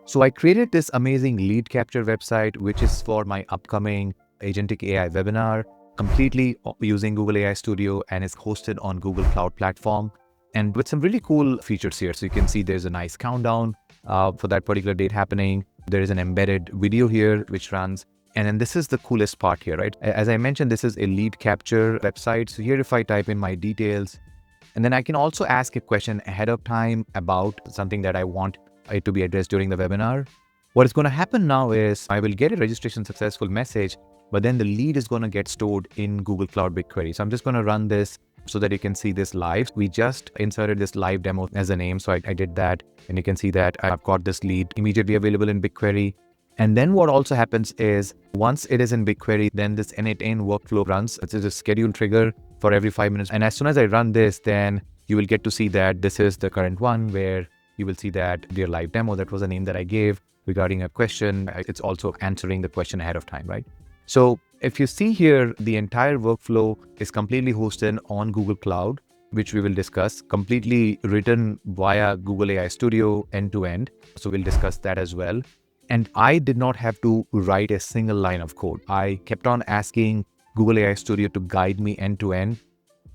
So I created this amazing lead capture website, which is for my upcoming Agentic AI webinar, completely using Google AI Studio, and is hosted on Google Cloud Platform. And with some really cool features here. So you can see there's a nice countdown for that particular date happening. There is an embedded video here which runs. And then this is the coolest part here, right? As I mentioned, this is a lead capture website. So here, if I type in my details, and then I can also ask a question ahead of time about something that I want it to be addressed during the webinar. What is going to happen now is I will get a registration successful message, but then the lead is going to get stored in Google Cloud BigQuery. So I'm just going to run this so that you can see this live. We just inserted this live demo as a name. So I did that, and you can see that I've got this lead immediately available in BigQuery. And then what also happens is once it is in BigQuery, then this n8n workflow runs. It's a schedule trigger for every 5 minutes. And as soon as I run this, then you will get to see that this is the current one where you will see that their live demo, that was a name that I gave regarding a question. It's also answering the question ahead of time, right? So if you see here, the entire workflow is completely hosted on Google Cloud, which we will discuss, completely written via Google AI Studio end to end. So we'll discuss that as well. And I did not have to write a single line of code. I kept on asking Google AI Studio to guide me end to end,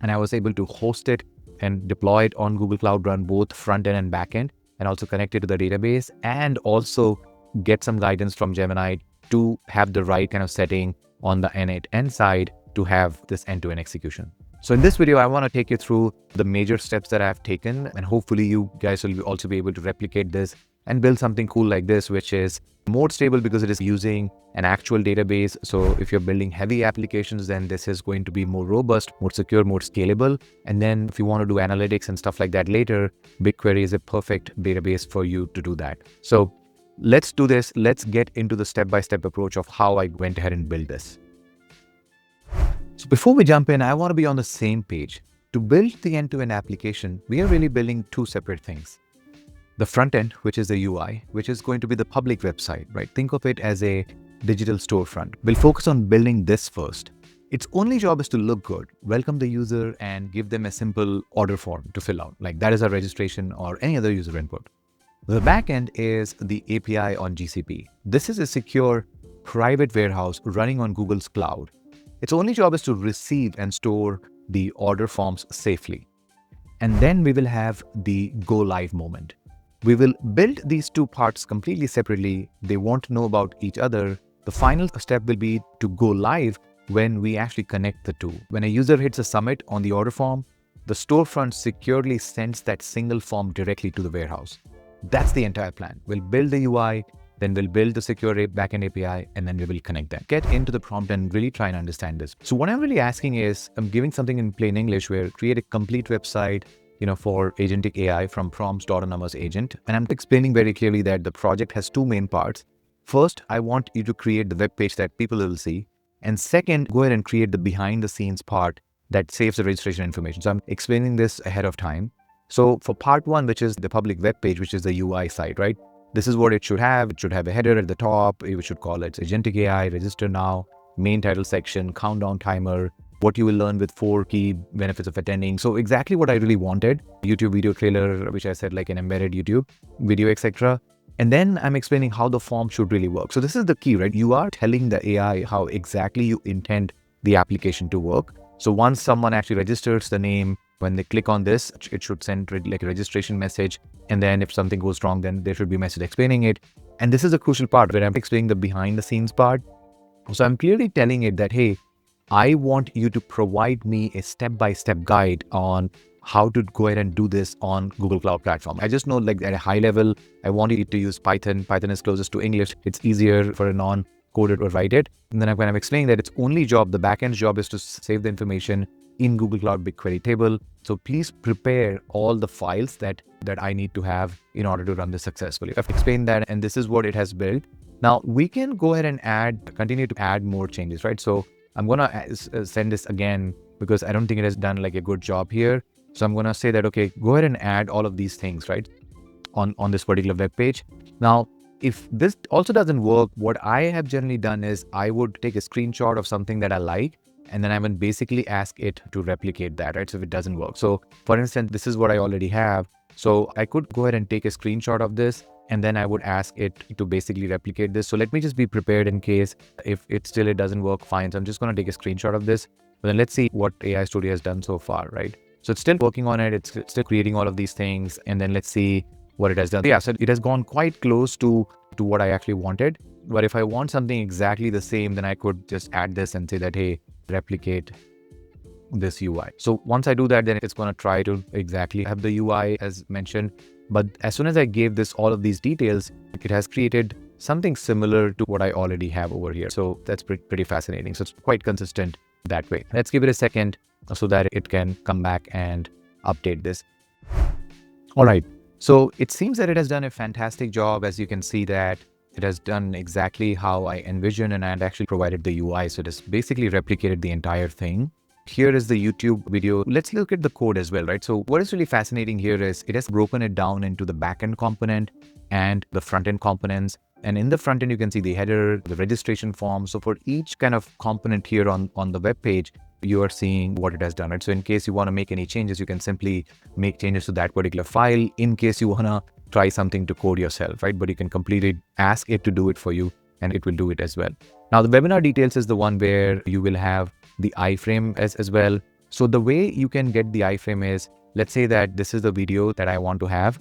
and I was able to host it and deploy it on Google Cloud Run, both front end and back end, and also connect it to the database, and also get some guidance from Gemini to have the right kind of setting on the n8n side to have this end-to-end execution. So in this video, I want to take you through the major steps that I've taken, and hopefully you guys will also be able to replicate this and build something cool like this, which is more stable because it is using an actual database. So if you're building heavy applications, then this is going to be more robust, more secure, more scalable. And then if you want to do analytics and stuff like that later, BigQuery is a perfect database for you to do that. So let's do this. Let's get into the step-by-step approach of how I went ahead and built this. So before we jump in, I want to be on the same page. To build the end-to-end application, we are really building two separate things. The front end, which is the UI, which is going to be the public website, right? Think of it as a digital storefront. We'll focus on building this first. Its only job is to look good, welcome the user, and give them a simple order form to fill out. Like that is a registration or any other user input. The backend is the API on GCP. This is a secure private warehouse running on Google's cloud. Its only job is to receive and store the order forms safely. And then we will have the go live moment. We will build these two parts completely separately. They won't know about each other. The final step will be to go live when we actually connect the two. When a user hits a submit on the order form, the storefront securely sends that single form directly to the warehouse. That's the entire plan. We'll build the UI, then we'll build the secure backend API, and then we will connect them. Get into the prompt and really try and understand this. So what I'm really asking is, I'm giving something in plain English where create a complete website, for agentic AI from prompts.numbers agent. And I'm explaining very clearly that the project has two main parts. First, I want you to create the web page that people will see. And second, go ahead and create the behind the scenes part that saves the registration information. So I'm explaining this ahead of time. So for part one, which is the public web page, which is the UI side, right? This is what it should have. It should have a header at the top. We should call it agentic AI, register now, main title section, countdown timer, what you will learn with 4 key benefits of attending. So exactly what I really wanted. YouTube video trailer, which I said like an embedded YouTube video, etc. And then I'm explaining how the form should really work. So this is the key, right? You are telling the AI how exactly you intend the application to work. So once someone actually registers the name, when they click on this, it should send like a registration message. And then if something goes wrong, then there should be a message explaining it. And this is a crucial part where I'm explaining the behind the scenes part. So I'm clearly telling it that, hey, I want you to provide me a step-by-step guide on how to go ahead and do this on Google Cloud Platform. I just know like at a high level, I want you to use Python. Python is closest to English. It's easier for a non-coder to write it. And then when I'm explaining that its only job, the backend's job is to save the information in Google Cloud BigQuery table. So please prepare all the files that I need to have in order to run this successfully. I've explained that, and this is what it has built. Now we can go ahead and continue to add more changes, right? So I'm going to send this again because I don't think it has done like a good job here. So I'm going to say that, okay, go ahead and add all of these things, right, on this particular web page. Now, if this also doesn't work, what I have generally done is I would take a screenshot of something that I like, and then I would basically ask it to replicate that, right? So if it doesn't work. So for instance, this is what I already have. So I could go ahead and take a screenshot of this and then I would ask it to basically replicate this. So let me just be prepared in case if it doesn't work fine. So I'm just going to take a screenshot of this. But then let's see what AI Studio has done so far, right? So it's still working on it. It's still creating all of these things. And then let's see what it has done. Yeah, so it has gone quite close to what I actually wanted. But if I want something exactly the same, then I could just add this and say that, hey, replicate this UI. So once I do that, then it's going to try to exactly have the UI as mentioned. But as soon as I gave this all of these details, it has created something similar to what I already have over here. So that's pretty fascinating. So it's quite consistent that way. Let's give it a second so that it can come back and update this. All right. So it seems that it has done a fantastic job. As you can see that it has done exactly how I envisioned, and I had actually provided the UI. So it has basically replicated the entire thing. Here is the YouTube video. Let's look at the code as well, right? So what is really fascinating here is it has broken it down into the backend component and the front-end components. And in the front end, you can see the header, the registration form. So for each kind of component here on the web page, you are seeing what it has done, right? So in case you want to make any changes, you can simply make changes to that particular file. In case you want to try something to code yourself, right? But you can completely ask it to do it for you and it will do it as well. Now, the webinar details is the one where you will have the iframe as well. So the way you can get the iframe is, let's say that this is the video that I want to have.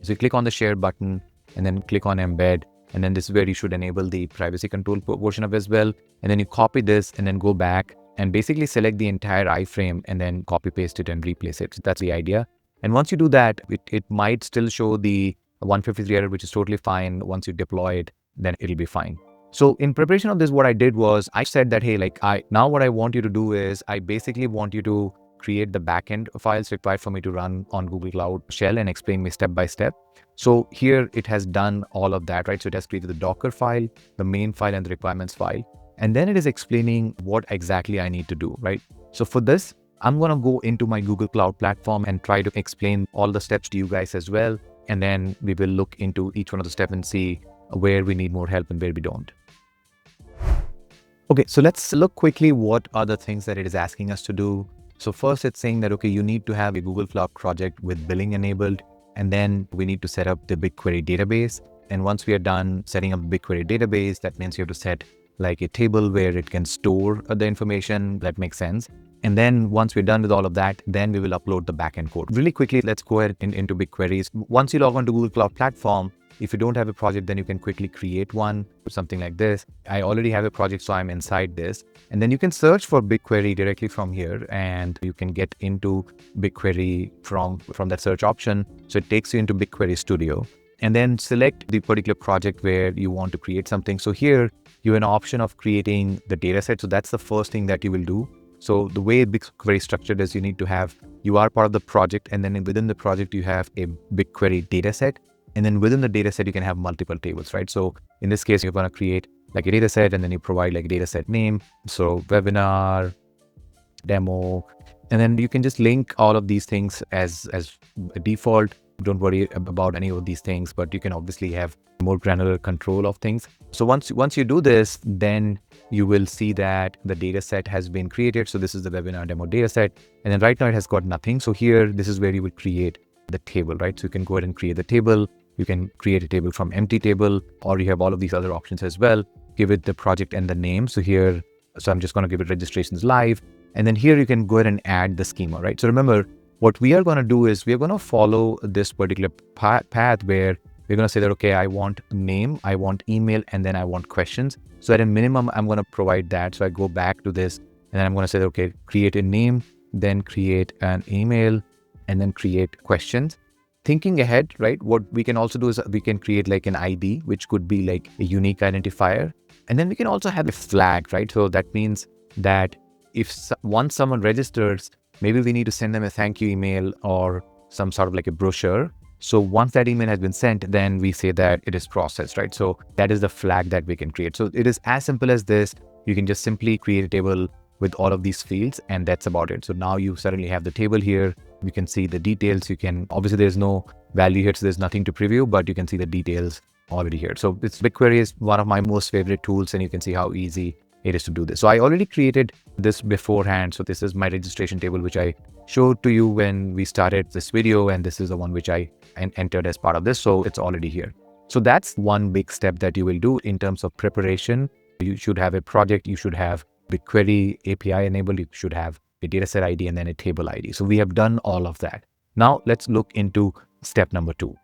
So you click on the share button and then click on embed. And then this is where you should enable the privacy control portion of as well. And then you copy this and then go back and basically select the entire iframe and then copy paste it and replace it. So that's the idea. And once you do that, it might still show the 153 error, which is totally fine. Once you deploy it, then it'll be fine. So in preparation of this, what I did was I said that, hey, now what I want you to do is I basically want you to create the backend files required for me to run on Google Cloud Shell and explain me step by step. So here it has done all of that, right? So it has created the Docker file, the main file, and the requirements file. And then it is explaining what exactly I need to do, right? So for this, I'm going to go into my Google Cloud platform and try to explain all the steps to you guys as well. And then we will look into each one of the steps and see where we need more help and where we don't. Okay, so let's look quickly what are the things that it is asking us to do. So first it's saying that, okay, you need to have a Google Cloud project with billing enabled, and then we need to set up the BigQuery database. And once we are done setting up the BigQuery database, that means you have to set like a table where it can store the information. That makes sense. And then once we're done with all of that, then we will upload the backend code. Really quickly, let's go ahead into BigQuery. Once you log on to Google Cloud Platform, if you don't have a project, then you can quickly create one, something like this. I already have a project, so I'm inside this. And then you can search for BigQuery directly from here, and you can get into BigQuery from that search option. So it takes you into BigQuery Studio. And then select the particular project where you want to create something. So here, you have an option of creating the dataset. So that's the first thing that you will do. So the way BigQuery is structured is you are part of the project, and then within the project, you have a BigQuery dataset. And then within the dataset, you can have multiple tables, right? So in this case, you're going to create like a dataset, and then you provide like a dataset name. So webinar, demo, and then you can just link all of these things as a default. Don't worry about any of these things, but you can obviously have more granular control of things. So once you do this, then you will see that the dataset has been created. So this is the webinar demo dataset. And then right now it has got nothing. So here, this is where you will create the table, right? So you can go ahead and create the table. You can create a table from empty table, or you have all of these other options as well. Give it the project and the name. So here, I'm just going to give it registrations live. And then here you can go ahead and add the schema, right? So remember, what we are going to do is we're going to follow this particular path where we're going to say that, okay, I want name, I want email, and then I want questions. So at a minimum, I'm going to provide that. So I go back to this, and then I'm going to say, okay, create a name, then create an email, and then create questions. Thinking ahead, right? What we can also do is we can create like an ID, which could be like a unique identifier. And then we can also have a flag, right? So that means that once someone registers, maybe we need to send them a thank you email or some sort of like a brochure. So once that email has been sent, then we say that it is processed, right? So that is the flag that we can create. So it is as simple as this. You can just simply create a table with all of these fields, and that's about it. So now you suddenly have the table here. You can see the details. Obviously there's no value here, so there's nothing to preview, but you can see the details already here. So BigQuery is one of my most favorite tools, and you can see how easy it is to do this. So I already created this beforehand. So this is my registration table, which I showed to you when we started this video, and this is the one which I entered as part of this. So it's already here. So that's one big step that you will do in terms of preparation. You should have a project, you should have BigQuery API enabled, you should have a dataset ID and then a table ID. So we have done all of that. Now let's look into step number 2.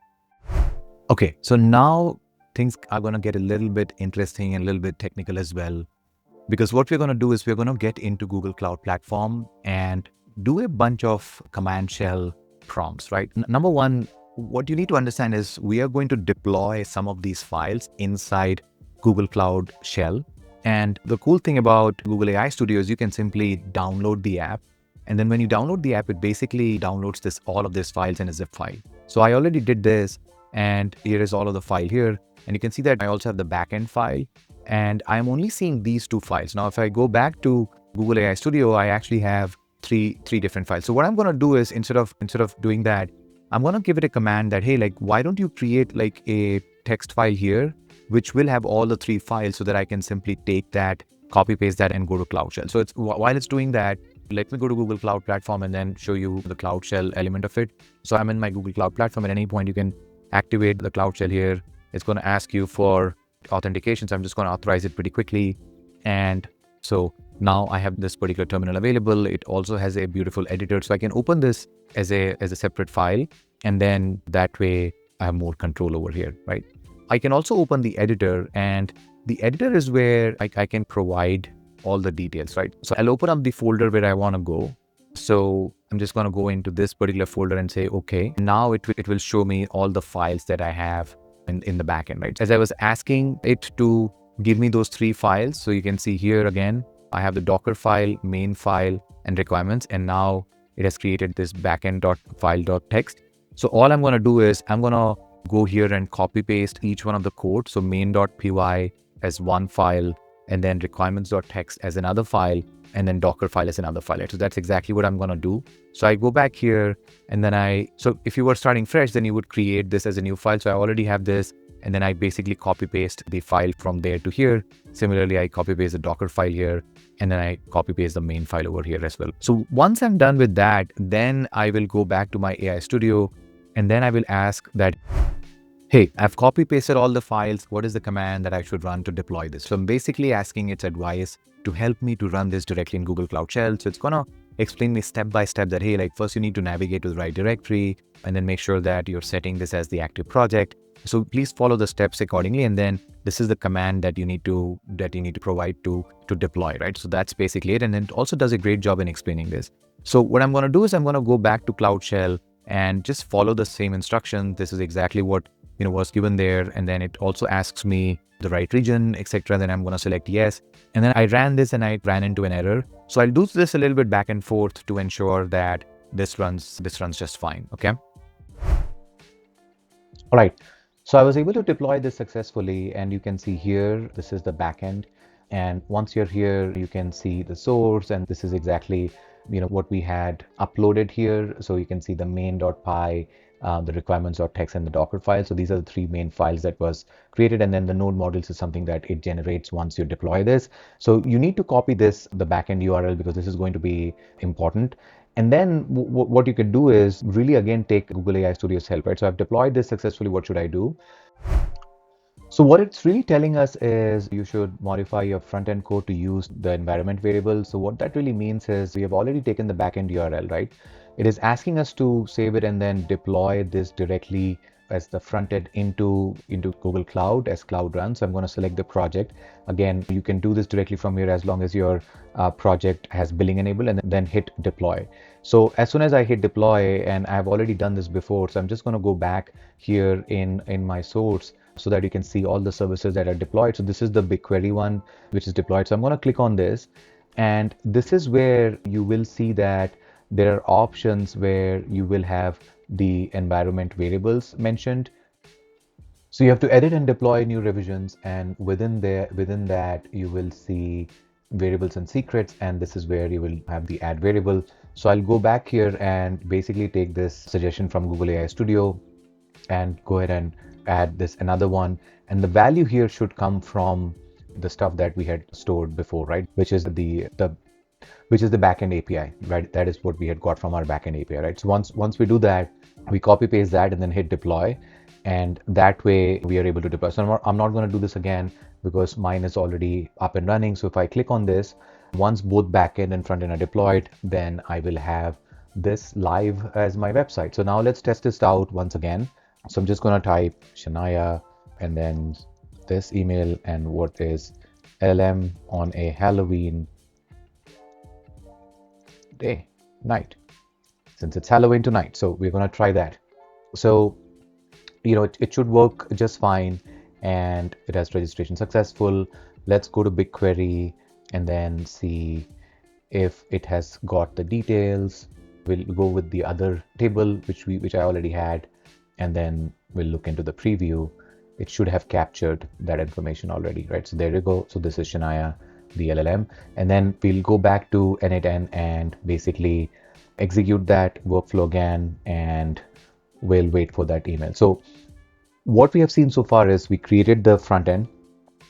Okay, so now things are going to get a little bit interesting and a little bit technical as well. Because what we're going to do is we're going to get into Google Cloud Platform and do a bunch of command shell prompts, right? Number one, what you need to understand is we are going to deploy some of these files inside Google Cloud Shell. And the cool thing about Google AI Studio is you can simply download the app. And then when you download the app, it basically downloads all of these files in a zip file. So I already did this, and here is all of the file here. And you can see that I also have the backend file. And I'm only seeing these 2 files. Now, if I go back to Google AI Studio, I actually have three different files. So what I'm going to do is instead of doing that, I'm going to give it a command that, hey, like, why don't you create like a text file here, which will have all the 3 files so that I can simply take that, copy paste that and go to Cloud Shell. So while it's doing that, let me go to Google Cloud Platform and then show you the Cloud Shell element of it. So I'm in my Google Cloud Platform. At any point, you can activate the Cloud Shell here. It's going to ask you for authentication. So I'm just going to authorize it pretty quickly. And so now I have this particular terminal available. It also has a beautiful editor. So I can open this as a separate file. And then that way I have more control over here, right? I can also open the editor, and the editor is where I can provide all the details, right? So I'll open up the folder where I want to go. So I'm just going to go into this particular folder and say, okay, now it will show me all the files that I have in the backend, right? As I was asking it to give me those 3 files. So you can see here again, I have the Docker file, main file, and requirements. And now it has created this backend.file.txt. So all I'm going to do is I'm going to go here and copy paste each one of the code. So main.py as one file, and then requirements.txt as another file, and then Dockerfile as another file. So that's exactly what I'm going to do. So I go back here, and then so if you were starting fresh, then you would create this as a new file. So I already have this, and then I basically copy paste the file from there to here. Similarly, I copy paste the Docker file here, and then I copy paste the main file over here as well. So once I'm done with that, then I will go back to my AI Studio, and then I will ask that, hey, I've copy pasted all the files. What is the command that I should run to deploy this? So I'm basically asking its advice to help me to run this directly in Google Cloud Shell. So it's going to explain me step by step that, hey, like first you need to navigate to the right directory, and then make sure that you're setting this as the active project. So please follow the steps accordingly. And then this is the command that you need to provide to deploy, right? So that's basically it. And then it also does a great job in explaining this. So what I'm going to do is I'm going to go back to Cloud Shell and just follow the same instruction. This is exactly what was given there. And then it also asks me the right region, etc. Then I'm going to select yes. And then I ran this and I ran into an error. So I'll do this a little bit back and forth to ensure that this runs just fine. Okay. All right. So I was able to deploy this successfully, and you can see here, this is the backend. And once you're here, you can see the source, and this is exactly what we had uploaded here. So you can see the main.py, the requirements.txt, and the Docker file. So these are the 3 main files that was created. And then the node modules is something that it generates once you deploy this. So you need to copy the backend URL, because this is going to be important. And then what you can do is really, again, take Google AI Studio's help, right? So I've deployed this successfully. What should I do? So what it's really telling us is you should modify your front-end code to use the environment variable. So what that really means is we have already taken the backend URL, right? It is asking us to save it and then deploy this directly as the front end into Google Cloud as Cloud Run. So I'm going to select the project. Again, you can do this directly from here as long as your project has billing enabled, and then hit deploy. So as soon as I hit deploy, and I've already done this before, so I'm just going to go back here in my source so that you can see all the services that are deployed. So this is the BigQuery one, which is deployed. So I'm going to click on this, and this is where you will see that there are options where you will have the environment variables mentioned. So you have to edit and deploy new revisions, and within that you will see variables and secrets, and this is where you will have the add variable. So I'll go back here and basically take this suggestion from Google AI Studio and go ahead and add this another one, and the value here should come from the stuff that we had stored before, right? Which is the backend API, right? That is what we had got from our backend API, right? So once we do that, we copy paste that and then hit deploy. And that way we are able to deploy. So I'm not going to do this again because mine is already up and running. So if I click on this, once both backend and frontend are deployed, then I will have this live as my website. So now let's test this out once again. So I'm just going to type Shania and then this email and what is LLM on a Halloween day, night, since it's Halloween tonight. So we're going to try that. So it should work just fine, and it has registration successful. Let's go to BigQuery and then see if it has got the details. We'll go with the other table which I already had, and then we'll look into the preview. It should have captured that information already, right? So there you go. So this is Shania, the LLM, and then we'll go back to n8n and basically execute that workflow again, and we'll wait for that email. So what we have seen so far is we created the front end,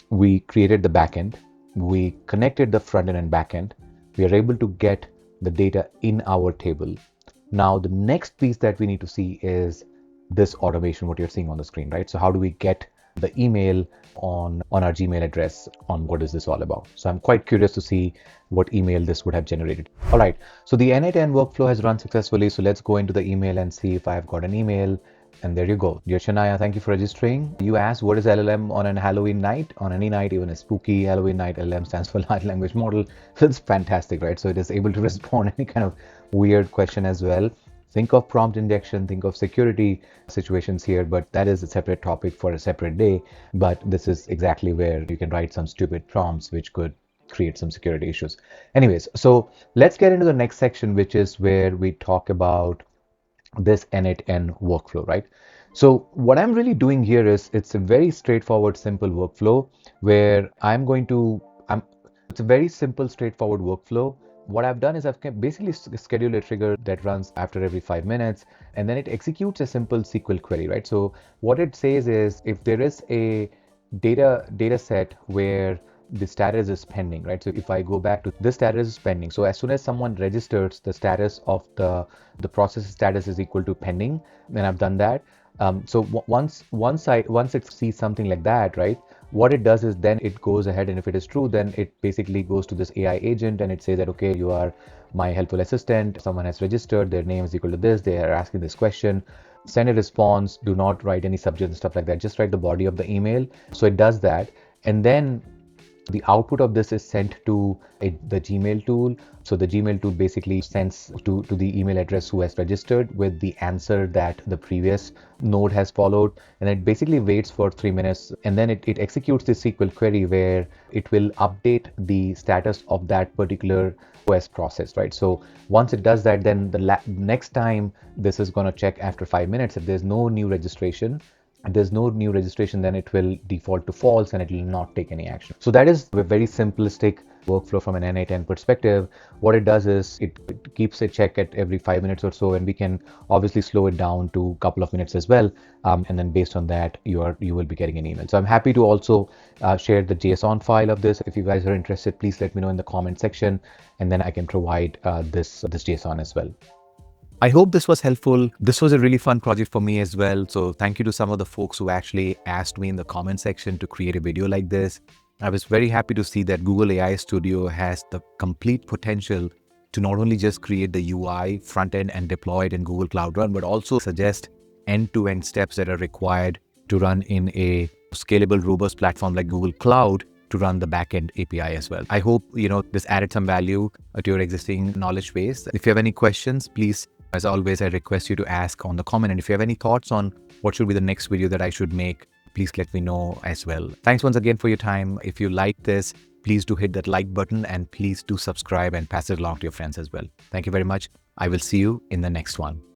we created the back end, we connected the front end and back end. We are able to get the data in our table. Now, the next piece that we need to see is this automation, what you're seeing on the screen, right? So how do we get the email on our Gmail address? On what is this all about? So I'm quite curious to see what email this would have generated. All right, so the n8n workflow has run successfully. So let's go into the email and see if I've got an email. And there you go. Dear Shania, thank you for registering. You asked what is LLM on an Halloween night? On any night, even a spooky Halloween night, LLM stands for large language model. So it's fantastic, right? So it is able to respond any kind of weird question as well. Think of prompt injection, think of security situations here, but that is a separate topic for a separate day. But this is exactly where you can write some stupid prompts which could create some security issues. Anyways, so let's get into the next section, which is where we talk about this n8n workflow, right? So what I'm really doing here is it's a very straightforward, simple workflow where it's a very simple, straightforward workflow. What I've done is I've basically scheduled a trigger that runs after every 5 minutes, and then it executes a simple SQL query, right? So what it says is if there is a data set where the status is pending, right? So if I go back to this status is pending. So as soon as someone registers, the status of the process status is equal to pending, then I've done that. So once it sees something like that, right? What it does is then it goes ahead, and if it is true, then it basically goes to this AI agent and it says that, okay, you are my helpful assistant. Someone has registered, their name is equal to this. They are asking this question. Send a response. Do not write any subject and stuff like that. Just write the body of the email. So it does that. And then the output of this is sent to the Gmail tool. So the Gmail tool basically sends to the email address who has registered with the answer that the previous node has followed. And it basically waits for 3 minutes, and then it executes this SQL query where it will update the status of that particular OS process, right? So once it does that, then the next time this is going to check after 5 minutes. If there's no new registration, then it will default to false and it will not take any action. So that is a very simplistic workflow from an n8n perspective. What it does is it keeps a check at every 5 minutes or so, and we can obviously slow it down to a couple of minutes as well. And then based on that, you will be getting an email. So I'm happy to also share the JSON file of this. If you guys are interested, please let me know in the comment section, and then I can provide this JSON as well. I hope this was helpful. This was a really fun project for me as well. So thank you to some of the folks who actually asked me in the comment section to create a video like this. I was very happy to see that Google AI Studio has the complete potential to not only just create the UI, front end, and deploy it in Google Cloud Run, but also suggest end-to-end steps that are required to run in a scalable, robust platform like Google Cloud to run the backend API as well. I hope this added some value to your existing knowledge base. If you have any questions, please, as always, I request you to ask on the comment. And if you have any thoughts on what should be the next video that I should make, please let me know as well. Thanks once again for your time. If you like this, please do hit that like button, and please do subscribe and pass it along to your friends as well. Thank you very much. I will see you in the next one.